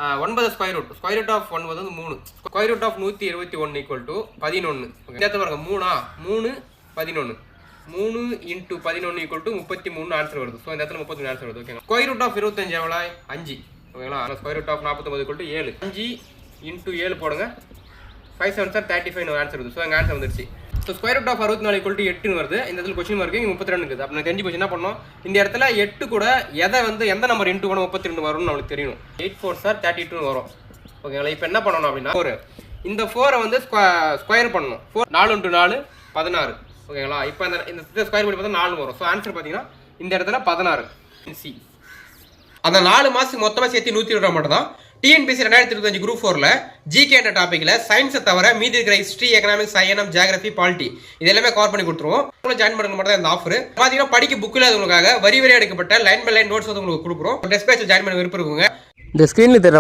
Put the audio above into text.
9 square root of 9 வந்து 3 square root of 121 equal to 11. இந்த இடத்துல பாருங்க 3 11 3 இன்ட்டு 11 ஈக்குவல் டு 33 ஆன்சர் வருது. ஸோ இந்த இடத்துல 33 ஆன்சர் வருது. ஓகேங்களா. ஸ்கொயர் ரூட் ஆஃப் 25 எவ்வளோ 5. ஓகேங்களா. Square root of 49 equal to 7. 5 into 7 போடுங்க 5 7 சார் 35 ஆன்சர் வருது. ஸோ எங்கள் ஆன்சர் வந்துருச்சு. So square root of 64 equal to 8 வருது. இந்த இடத்துல கொஸ்டின் மார்க் இங்கே 32 இருக்குது. அப்போ நான் தெரிஞ்சு போச்சு என்ன பண்ணோம், இந்த இடத்துல 8 கூட எந்த நம்பர் இன்ட்டு கூட 32 வரும்னு நம்மளுக்கு தெரியணும். 8 4 சார் 32 வரும். ஓகேங்களா. இப்போ என்ன பண்ணணும் அப்படின்னா இந்த 4 வந்து ஸ்கொயர் பண்ணணும். 4 × 4 16. ஓகேங்களா. இப்போ இந்த ஸ்கொயர் பண்ணி பார்த்தா 4 வரும். ஸோ ஆன்சர் பார்த்தீங்கன்னா இந்த இடத்துல 16 சி. அந்த 4 மாதத்துக்கு மொத்தமாக சேர்த்து 120 மட்டும் தான். டிஎன்பிஎஸ்சி 2025 குரூப் 4ல ஜிகே என்ற டாப்பிக்கில் சயின்ஸை தவிர மீதி இருக்கிற history, economics, INM, geography, polity இது எல்லாமே கவர் பண்ணி கொடுத்துருவோம். ஜாயின் பண்ணுங்க மட்டும் தான் இந்த ஆஃபர். பார்த்தீங்கன்னா படிக்க புக்கில் உங்களுக்காக வரி வரியாக எடுக்கப்பட்ட லைன் பை லைன் நோட்ஸ் வந்து உங்களுக்கு கொடுக்குறோம். டெஸ்ட் பேட்சில் ஜாயின் பண்ண விருப்பம் இருக்குங்க. இந்த ஸ்க்ரீனில் தெரியல